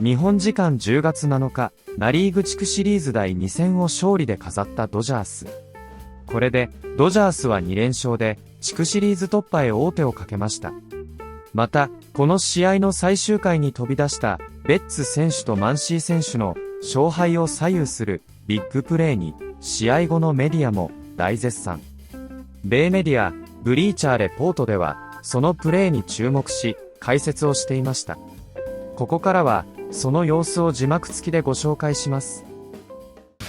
日本時間10月7日、ナリーグ地区シリーズ第2戦を勝利で飾ったドジャース。これで、ドジャースは2連勝で、地区シリーズ突破へ王手をかけました。また、この試合の最終回に飛び出した、ベッツ選手とマンシー選手の勝敗を左右するビッグプレーに、試合後のメディアも大絶賛。米メディア、ブリーチャーレポートでは、そのプレーに注目し、解説をしていました。ここからは、その様子を字幕付きでご紹介します。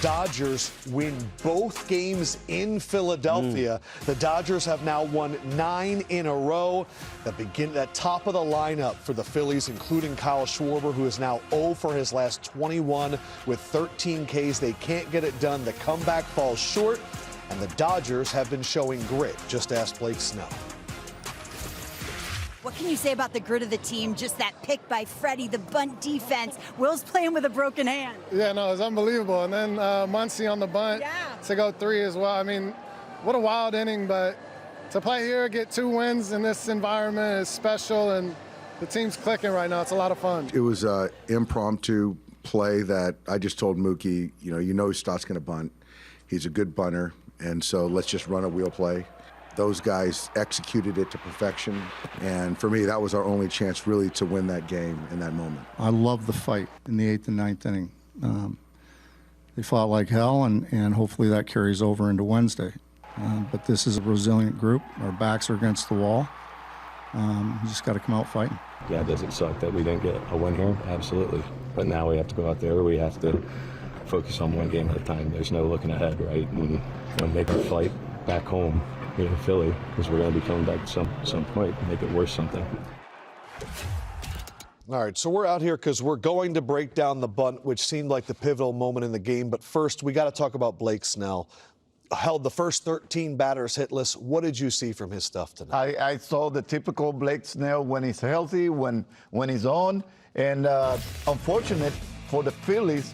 Dodgers win both games in Philadelphia. The Dodgers have now won 9 in a row. That top of the lineup for the Phillies, including Kyle Schwarber, who is now 0 for his last 21 with 13 Ks. They can't get it done. The comeback falls short, and the Dodgers have been showing grit. Just ask Blake Snell. What can you say about the grit of the team? Just that pick by Freddie, the bunt defense. Will's playing with a broken hand. Yeah, no, it's unbelievable. And then Muncy on the bunt to go 3 as well. I mean, what a wild inning, but to play here, get 2 wins in this environment is special, and the team's clicking right now. It's a lot of fun. It was an impromptu play that I just told Mookie, you know Stott's going to bunt. He's a good bunter, and so let's just run a wheel play. Those guys executed it to perfection, and for me, that was our only chance really to win that game in that moment. I love the fight in the 8th and 9th inning. They fought like hell, and hopefully that carries over into Wednesday. But this is a resilient group. Our backs are against the wall. You just got to come out fighting. Yeah, does it suck that we didn't get a win here? Absolutely. But now we have to go out there. We have to focus on one game at a time. There's no looking ahead, right? And make our fight back home here in Philly, because we're going to be coming back at some point and make it worth something. All right, so we're out here because we're going to break down the bunt, which seemed like the pivotal moment in the game. But first, we got to talk about Blake Snell. Held the first 13 batters hitless. What did you see from his stuff tonight? I saw the typical Blake Snell when he's healthy, when he's on. And unfortunate for the Phillies,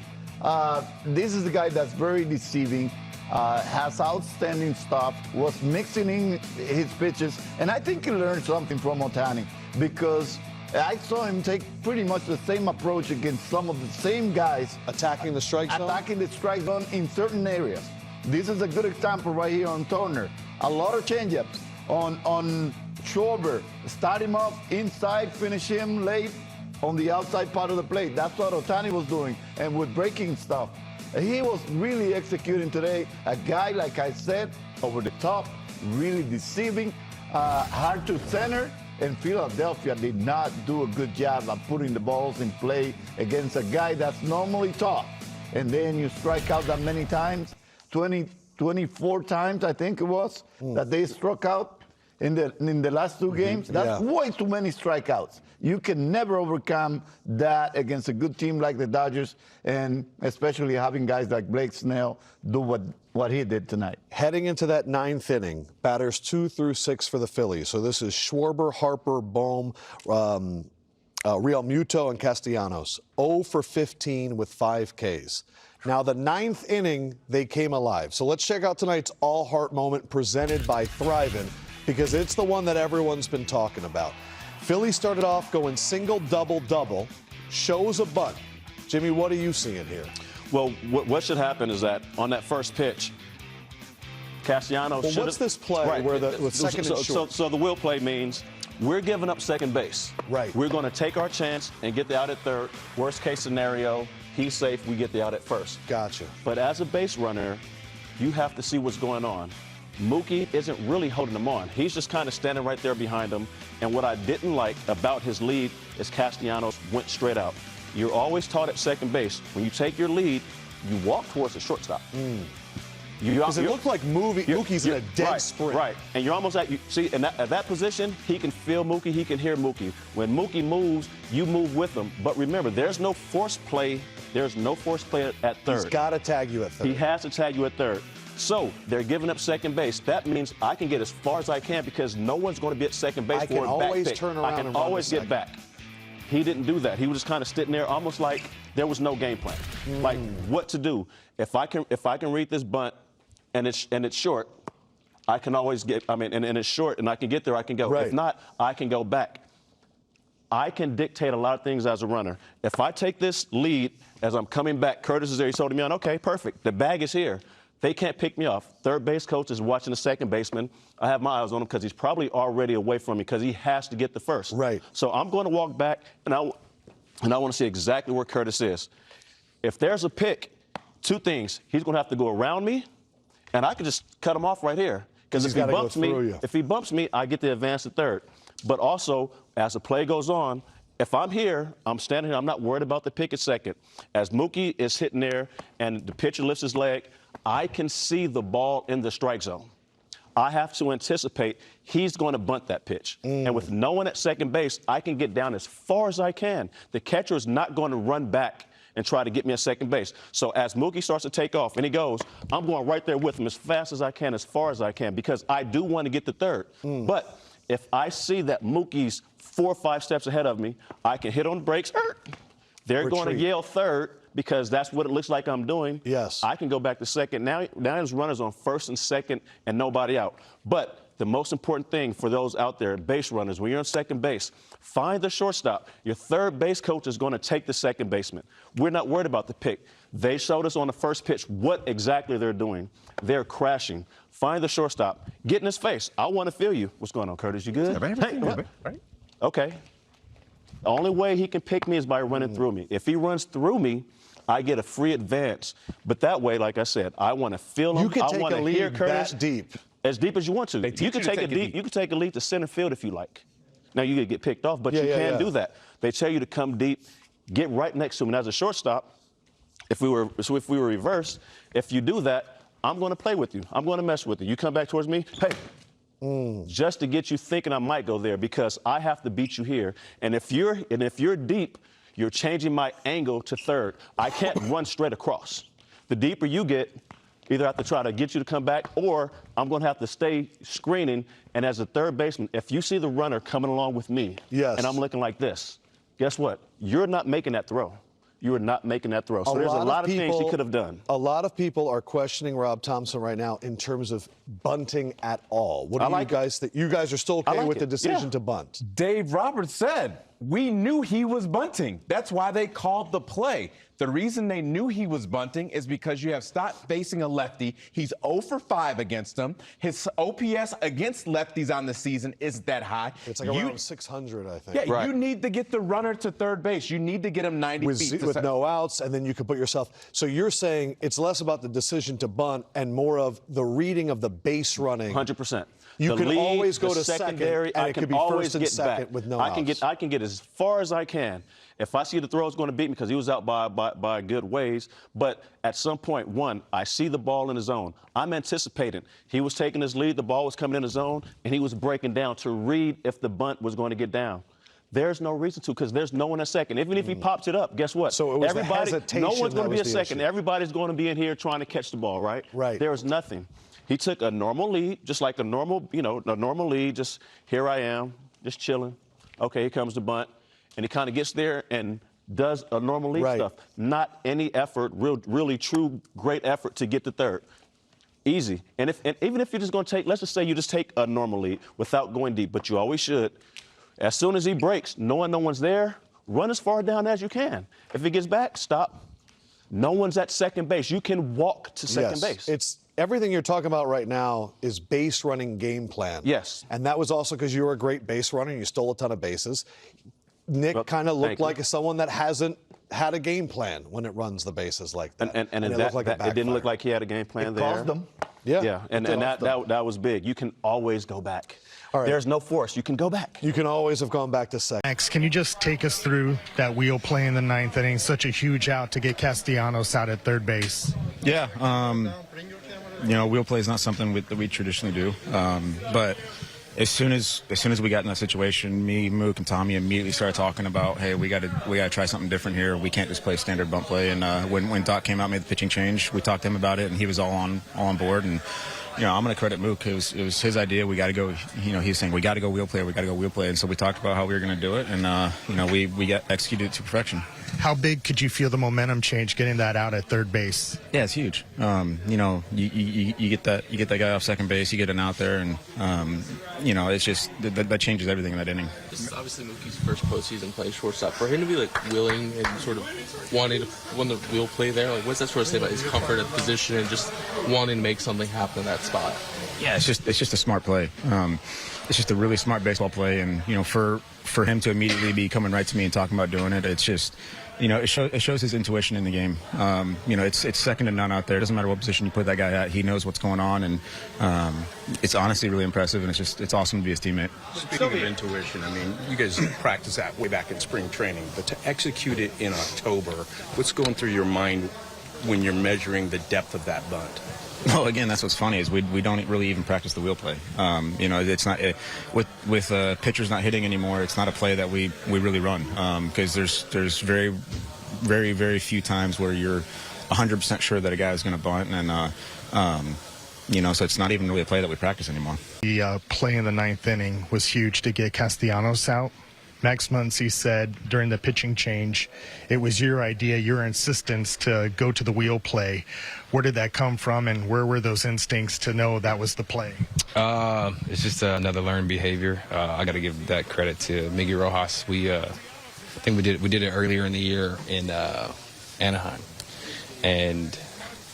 this is a guy that's very deceiving. Has outstanding stuff, was mixing in his pitches, and I think he learned something from Ohtani, because I saw him take pretty much the same approach against some of the same guys. Attacking the strike zone? Attacking the strike zone in certain areas. This is a good example right here on Turner. A lot of changeups on Schwarber. Start him up inside, finish him late on the outside part of the plate. That's what Ohtani was doing, and with breaking stuff. He was really executing today. A guy, like I said, over the top, really deceiving, hard to center, and Philadelphia did not do a good job of putting the balls in play against a guy that's normally tough. And then you strike out that many times, 24 times, I think it was, that they struck out in the last 2 games. That's way too many strikeouts. You can never overcome that against a good team like the Dodgers, and especially having guys like Blake Snell do what he did tonight. Heading into that 9th inning, batters 2 through 6 for the Phillies. So this is Schwarber, Harper, Bohm, Real Muto, and Castellanos. 0 for 15 with 5 Ks. Now, the 9th inning, they came alive. So let's check out tonight's all-heart moment presented by Thrivent, because it's the one that everyone's been talking about. Philly started off going single, double, double, shows a bunt. Jimmy, what are you seeing here? Well, what should happen is that on that first pitch, Castellanos should have... What's this play where the second and short? So the will play means we're giving up second base. Right. We're going to take our chance and get the out at third. Worst case scenario, he's safe, we get the out at first. Gotcha. But as a base runner, you have to see what's going on. Mookie isn't really holding him on. He's just kind of standing right there behind him. And what I didn't like about his lead is Castellanos went straight out. You're always taught at second base, when you take your lead, you walk towards the shortstop. Because it looked like Mookie's in a dead sprint. Right, and you're almost at, at that position, he can feel Mookie, he can hear Mookie. When Mookie moves, you move with him. But remember, there's no force play. There's no force play at third. He's got to tag you at third. He has to tag you at third. So they're giving up second base. That means I can get as far as I can, because no one's going to be at second base for a back pick. Turn around I can always get back. He didn't do that. He was just kind of sitting there, almost like there was no game plan, like what to do. If I can read this bunt, and it's short, I can always get. And it's short, and I can get there. I can go. Right. If not, I can go back. I can dictate a lot of things as a runner. If I take this lead as I'm coming back, Curtis is there, he's holding me on. Okay, perfect. The bag is here. They can't pick me off. Third base coach is watching the second baseman. I have my eyes on him because he's probably already away from me because he has to get the first. Right. So I'm going to walk back, and I want to see exactly where Curtis is. If there's a pick, two things. He's going to have to go around me, and I can just cut him off right here. Because if he bumps me, I get the advance to third. But also, as the play goes on, if I'm here, I'm standing here, I'm not worried about the pick at second. As Mookie is hitting there and the pitcher lifts his leg, I can see the ball in the strike zone. I have to anticipate he's going to bunt that pitch. And with no one at second base, I can get down as far as I can. The catcher is not going to run back and try to get me at second base. So as Mookie starts to take off and he goes, I'm going right there with him as fast as I can, as far as I can, because I do want to get to third. But if I see that Mookie's 4 or 5 steps ahead of me, I can hit on the brakes. They're going to yell third because that's what it looks like I'm doing. Yes. I can go back to second. Now his runners on first and second and nobody out. But the most important thing for those out there, base runners, when you're on second base, find the shortstop. Your third base coach is going to take the second baseman. We're not worried about the pick. They showed us on the first pitch what exactly they're doing. They're crashing. Find the shortstop. Get in his face. I want to feel you. What's going on, Curtis? You good? Right. Okay. The only way he can pick me is by running through me. If he runs through me, I get a free advance. But that way, like I said, I want to feel him. You can I take want a to hear lead Curtis. that deep. As deep as you want to. You can take it deep. You can take a lead to center field if you like. Now you could get picked off, but you can do that. They tell you to come deep, get right next to him. And as a shortstop, if we were reversed, if you do that, I'm going to play with you. I'm going to mess with you. You come back towards me, hey, just to get you thinking I might go there because I have to beat you here. And if you're deep, you're changing my angle to third. I can't run straight across. The deeper you get, either have to try to get you to come back or I'm going to have to stay screening. And as a third baseman, if you see the runner coming along with me and I'm looking like this, guess what? You're not making that throw. You are not making that throw. So there's a lot of things he could have done. A lot of people are questioning Rob Thompson right now in terms of bunting at all. What do you guys think? You guys are still okay with the decision to bunt? Dave Roberts said, we knew he was bunting. That's why they called the play. The reason they knew he was bunting is because you have Stott facing a lefty. He's 0 for 5 against him. His OPS against lefties on the season isn't that high. It's like around 600, I think. Yeah, you need to get the runner to third base. You need to get him 90 feet. With no outs, and then you could put yourself. So you're saying it's less about the decision to bunt and more of the reading of the base running. 100%. You can always go to secondary, second, and it could be first and second with no outs. I can get as far as I can. If I see the throw is going to beat me because he was out by a good ways, but at some point, one, I see the ball in the zone. I'm anticipating. He was taking his lead, the ball was coming in the zone, and he was breaking down to read if the bunt was going to get down. There's no reason to because there's no one at second. Even if he pops it up, guess what? So it was no one's going to be a second. Everybody's going to be in here trying to catch the ball, right? Right. There's nothing. He took a normal lead, just like a normal lead, just here I am, just chilling. Okay, here comes the bunt. And he kind of gets there and does a normal lead stuff. Not any effort, really true, great effort to get to third. Easy. And even if you're just going to take, let's just say you just take a normal lead without going deep, but you always should. As soon as he breaks, knowing no one's there, run as far down as you can. If he gets back, stop. No one's at second base. You can walk to second base. It's everything you're talking about right now is base running game plan. Yes. And that was also because you were a great base runner. You stole a ton of bases. Nick kind of looked like someone that hasn't had a game plan when it runs the bases like that. And it didn't look like he had a game plan there. Caused them. Yeah. And that was big. You can always go back. All right. There's no force. You can go back. You can always have gone back to second. Max, can you just take us through that wheel play in the 9th inning? Such a huge out to get Castellanos out at third base. Yeah. Wheel play is not something that we traditionally do. But as soon as we got in that situation, me, Mook, and Tommy immediately started talking about, hey, we got to try something different here. We can't just play standard bunt play. And when Doc came out, made the pitching change, we talked to him about it, and he was all on board. And I'm going to credit Mook. It was his idea. We got to go. He was saying we got to go wheel play. We got to go wheel play. And so we talked about how we were going to do it, and we got executed to perfection. How big could you feel the momentum change getting that out at third base? Yeah, it's huge. You know, you get that guy off second base, you get an out there, and you know, it's just that changes everything in that inning. This is obviously Mookie's first postseason playing shortstop. For him to be like willing and sort of wanting to win the wheel play there, like what's that sort of say about his comfort at the position and just wanting to make something happen in that spot? Yeah, it's just a smart play. It's just a really smart baseball play, and you know, for him to immediately be coming right to me and talking about doing it, it's just, you know, it shows his intuition in the game. You know, it's second to none out there. It doesn't matter what position you put that guy at, he knows what's going on, and it's honestly really impressive, and it's awesome to be his teammate. Speaking of intuition, I mean, you guys practice that way back in spring training, but to execute it in October, what's going through your mind when you're measuring the depth of that bunt? Well, again, that's what's funny is we don't really even practice the wheel play. You know, it's not with pitchers not hitting anymore. It's not a play that we really run because there's very, very, very few times where you're 100% sure that a guy is going to bunt, and you know, so it's not even really a play that we practice anymore. The play in the ninth inning was huge to get Castellanos out. Max Muncy said during the pitching change, it was your idea, your insistence to go to the wheel play. Where did that come from, and where were those instincts to know that was the play? It's just another learned behavior. I got to give that credit to Miggy Rojas. I think we did it earlier in the year in Anaheim, and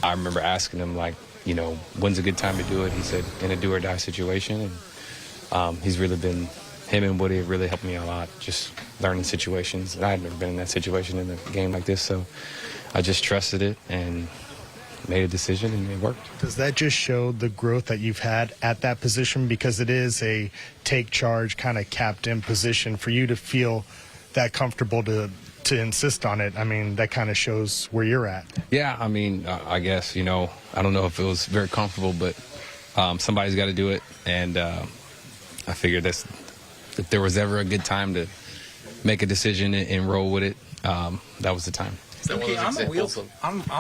I remember asking him, like, you know, when's a good time to do it? He said in a do or die situation, and he's really been. Him and Woody have really helped me a lot, just learning situations. I had never been in that situation in a game like this, so I just trusted it and made a decision, and it worked. Does that just show the growth that you've had at that position? Because it is a take charge kind of captain position. For you to feel that comfortable to insist on it, I mean, that kind of shows where you're at. Yeah, I mean, I guess, you know, I don't know if it was very comfortable, but somebody's got to do it, and I figured if there was ever a good time to make a decision and roll with it, that was the time. Okay, on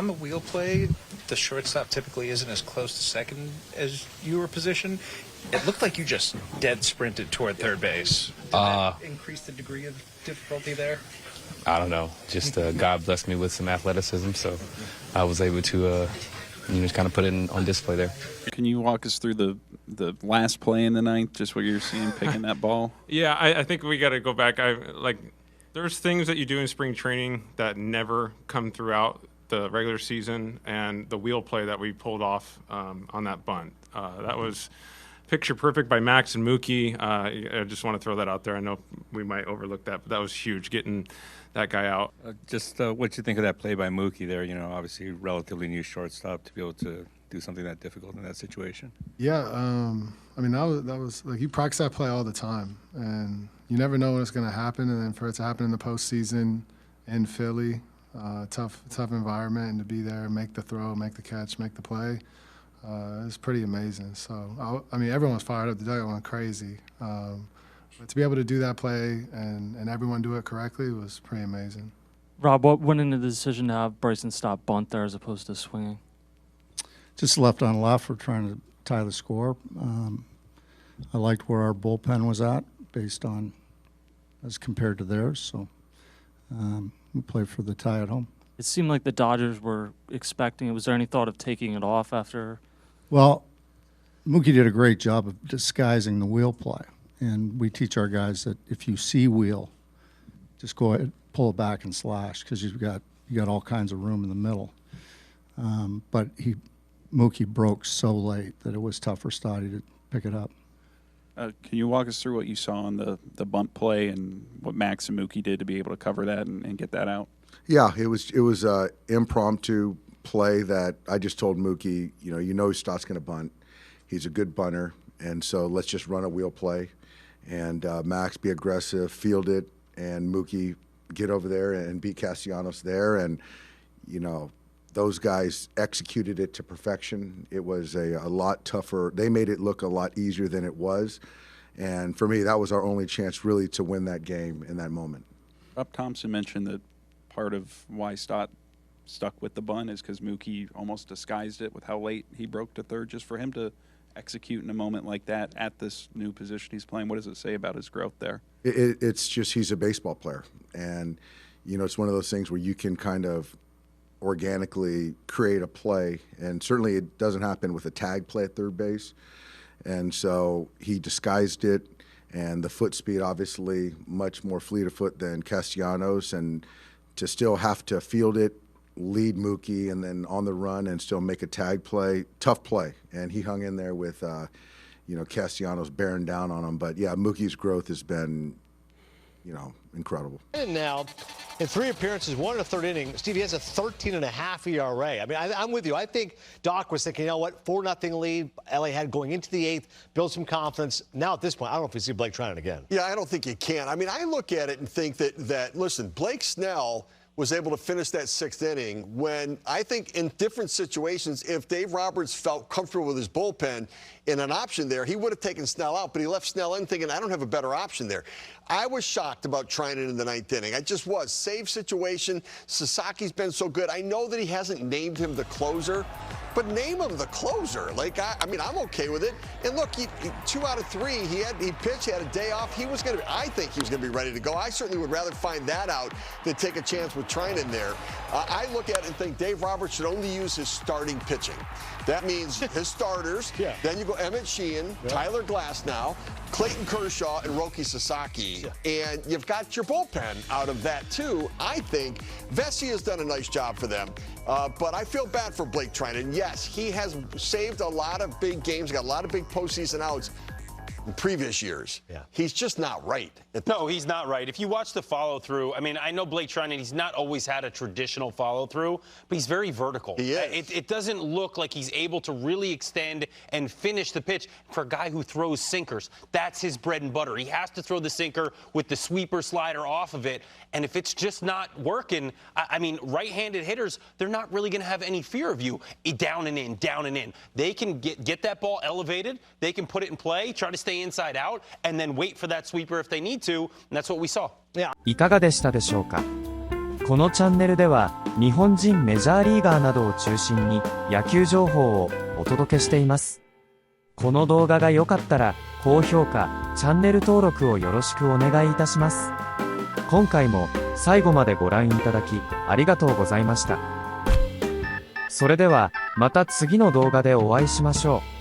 the wheel play, the shortstop typically isn't as close to second as you were positioned. It looked like you just dead sprinted toward third base. Did that increase the degree of difficulty there? I don't know. Just God blessed me with some athleticism, so I was able to just kind of put it on display there. Can you walk us through the last play in the ninth, just what you're seeing picking that ball? Yeah, I think we got to go back. There's things that you do in spring training that never come throughout the regular season, and the wheel play that we pulled off on that bunt. That was picture perfect by Max and Mookie. I just want to throw that out there. I know we might overlook that, but that was huge, getting that guy out. What you think of that play by Mookie there? You know, obviously relatively new shortstop to be able to do something that difficult in that situation. Yeah, I mean, that was like, you practice that play all the time, and you never know when it's going to happen. And then for it to happen in the postseason in Philly, tough environment, and to be there, make the throw, make the catch, make the play, it's pretty amazing. So I mean, everyone's fired up. The dugout went crazy. But to be able to do that play and everyone do it correctly was pretty amazing. Rob, what went into the decision to have Bryson stop bunt there as opposed to swinging? Just left on left. We're trying to tie the score. I liked where our bullpen was at based on as compared to theirs. So we played for the tie at home. It seemed like the Dodgers were expecting it. Was there any thought of taking it off after? Well, Mookie did a great job of disguising the wheel play. And we teach our guys that if you see wheel, just go ahead, pull it back and slash, because you got all kinds of room in the middle. But Mookie broke so late that it was tough for Stoddy to pick it up. Can you walk us through what you saw on the bunt play and what Max and Mookie did to be able to cover that and get that out? Yeah, it was a impromptu play that I just told Mookie, you know Stott's going to bunt. He's a good bunter, and so let's just run a wheel play. And Max be aggressive, field it, and Mookie get over there and beat Castellanos there. And, you know, those guys executed it to perfection. It was a lot tougher. They made it look a lot easier than it was. And for me, that was our only chance really to win that game in that moment. Rob Thompson mentioned that part of why Stott stuck with the bunt is because Mookie almost disguised it with how late he broke to third, just for him to execute in a moment like that at this new position he's playing. What does it say about his growth there? It's just he's a baseball player. And, you know, it's one of those things where you can kind of organically create a play, and certainly it doesn't happen with a tag play at third base. And so he disguised it, and the foot speed obviously much more fleet of foot than Castellanos, and to still have to field it, lead Mookie, and then on the run and still make a tag play, tough play. And he hung in there with, you know, Castellanos bearing down on him. But yeah, Mookie's growth has been, you know, incredible. And now, in 3 appearances, 1 in the 3rd inning, Steve, he has a 13.5 ERA. I mean, I'm with you. I think Doc was thinking, you know what, 4-0 lead, LA had going into the 8th, build some confidence. Now at this point, I don't know if we see Blake trying it again. Yeah, I don't think you can. I mean, I look at it and think that listen, Blake Snell was able to finish that 6th inning when I think in different situations, if Dave Roberts felt comfortable with his bullpen in an option there, he would have taken Snell out, but he left Snell in thinking, I don't have a better option there. I was shocked about trying it in the 9th inning. I just was. Save situation. Sasaki's been so good. I know that he hasn't named him the closer, but name him the closer. Like, I mean, I'm okay with it. And look, 2 out of 3, he pitched, he had a day off. I think he was going to be ready to go. I certainly would rather find that out than take a chance with trying in there. I look at it and think Dave Roberts should only use his starting pitching. That means his starters. Yeah. Then you go Emmett Sheehan, Tyler Glasnow, Clayton Kershaw, and Roki Sasaki. Yeah. And you've got your bullpen out of that, too. I think Vesey has done a nice job for them. But I feel bad for Blake Trinan. Yes, he has saved a lot of big games, got a lot of big postseason outs in previous years. Yeah. He's just not right. No, he's not right. If you watch the follow-through, I mean, I know Blake Trinan, he's not always had a traditional follow-through, but he's very vertical. He is. It doesn't look like he's able to really extend and finish the pitch. For a guy who throws sinkers, that's his bread and butter. He has to throw the sinker with the sweeper slider off of it, and if it's just not working, I mean, right-handed hitters, they're not really going to have any fear of you. Down and in, down and in. They can get that ball elevated, they can put it in play, try to stay inside out, and then wait for that sweeper if they need to, and that's what we saw. いかがでしたでしょうか。このチャンネルでは日本人メジャーリーガーなどを中心に野球情報をお届けしています。この動画が良かったら高評価、チャンネル登録をよろしくお願いいたします。今回も最後までご覧いただきありがとうございました。それではまた次の動画でお会いしましょう。